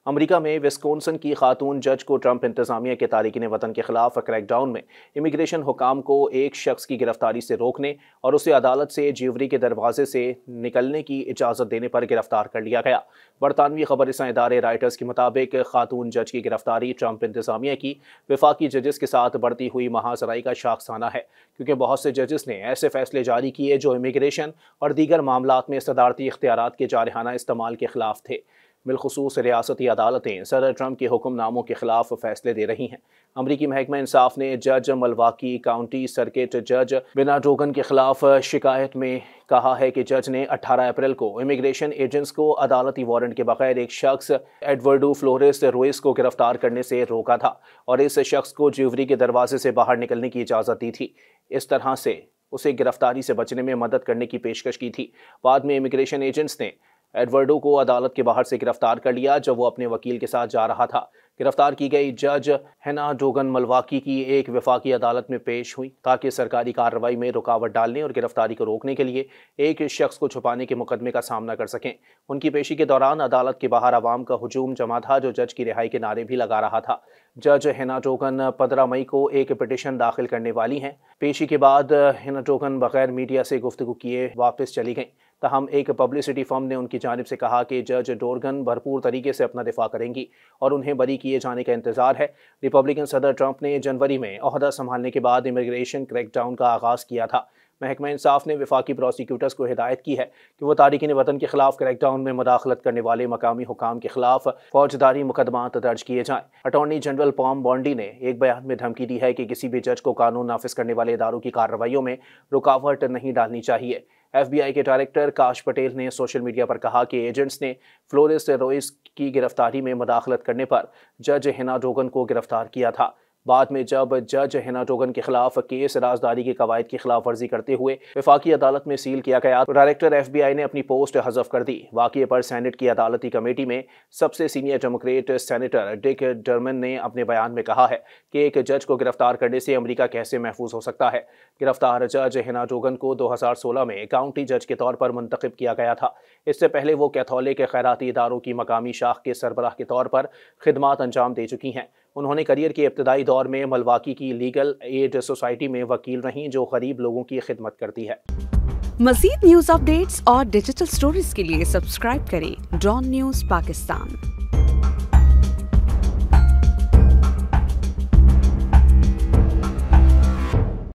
America में Wisconsin की खातून जज को ट्रंप इंतजामिया के तारिकीन वतन के खिलाफ क्रैकडाउन में इमिग्रेशन हुकाम को एक शख्स की गिरफ्तारी से रोकने और उसे अदालत से ज्यूरी के दरवाजे से निकलने की इजाज़त देने पर गिरफ्तार कर लिया गया। बरतानवी खबररसां इदारे राइटर्स के मुताबिक खातून जज की गिरफ्तारी ट्रंप इंतजामिया की वफाकी जजेस के साथ बढ़ती हुई महाजराई का शाखसाना है, क्योंकि बहुत से जजेस ने ऐसे फैसले जारी किए जो इमिग्रेशन और दीगर मामलात में सदारती इख्तियारात के जारहाना इस्तेमाल के खिलाफ थे। बिलखुसूस रियासती अदालतें सदर ट्रंप के हुक्मनामों के खिलाफ फैसले दे रही हैं। अमरीकी महकमा इंसाफ ने जज मिल्वाकी काउंटी सर्किट जज बिना डोगन के खिलाफ शिकायत में कहा है कि जज ने 18 अप्रैल को इमिग्रेशन एजेंट्स को अदालती वारंट के बगैर एक शख्स एडवर्डो फ्लोरेस रोइस को गिरफ्तार करने से रोका था और इस शख्स को ज्यूरी के दरवाजे से बाहर निकलने की इजाज़त दी थी। इस तरह से उसे गिरफ्तारी से बचने में मदद करने की पेशकश की थी। बाद में इमिग्रेशन एजेंट्स ने एडवर्डो को अदालत के बाहर से गिरफ्तार कर लिया जब वो अपने वकील के साथ जा रहा था। गिरफ्तार की गई जज हेना डोगन मिल्वाकी की एक वफाकी अदालत में पेश हुई ताकि सरकारी कार्रवाई में रुकावट डालने और गिरफ्तारी को रोकने के लिए एक शख्स को छुपाने के मुकदमे का सामना कर सकें। उनकी पेशी के दौरान अदालत के बाहर अवाम का हुजूम जमा था जो जज की रिहाई के नारे भी लगा रहा था। जज हेना डोगन 15 मई को एक पिटीशन दाखिल करने वाली हैं। पेशी के बाद हेना डोगन बगैर मीडिया से गुफ्तगू किए वापस चली गईं। तहम एक पब्लिसिटी फर्म ने उनकी जानिब से कहा कि जज डोरगन भरपूर तरीके से अपना दिफा करेंगी और उन्हें बरी किए जाने का इंतजार है। रिपब्लिकन सदर ट्रंप ने जनवरी में ओहदा संभालने के बाद इमिग्रेशन क्रैकडाउन का आगाज़ किया था। महकमा इंसाफ ने वफाकी प्रोसिक्यूटर्स को हिदायत की है कि वो तारिकीन वतन के खिलाफ क्रैकडाउन में मुदाखलत करने वाले मकामी हुकाम के खिलाफ फौजदारी मुकदमात दर्ज किए जाएं। अटॉर्नी जनरल पॉम बॉन्डी ने एक बयान में धमकी दी है कि किसी भी जज को कानून नाफिज करने वाले इदारों की कार्रवाइयों में रुकावट नहीं डालनी चाहिए। FBI के डायरेक्टर काश पटेल ने सोशल मीडिया पर कहा कि एजेंट्स ने फ्लोरेस रोइस की गिरफ्तारी में मुदाखलत करने पर जज हेना डोगन को गिरफ्तार किया था। बाद में जब जज हेना डोगन के खिलाफ केस राजदारी की कवायद की खिलाफ वर्जी करते हुए वफाकी अदालत में सील किया गया तो डायरेक्टर FBI ने अपनी पोस्ट हज़फ कर दी। वाक़ये पर सेनेट की अदालती कमेटी में सबसे सीनियर डेमोक्रेट सेनेटर डिक डर्मन ने अपने बयान में कहा है कि एक जज को गिरफ्तार करने से अमेरिका कैसे महफूज हो सकता है। गिरफ्तार जज हेना डोगन को 2016 में काउंटी जज के तौर पर मुंतखब किया गया था। इससे पहले वो कैथोलिक खैराती इदारों की मकामी शाख के सरबराह के तौर पर खिदमात अंजाम दे चुकी हैं। उन्होंने करियर के इब्तदाई दौर में मिल्वाकी की लीगल एड सोसाइटी में वकील रहीं जो गरीब लोगों की खिदमत करती है। मज़ीद न्यूज़ अपडेट्स और डिजिटल स्टोरीज के लिए सब्सक्राइब करें डॉन न्यूज़ पाकिस्तान।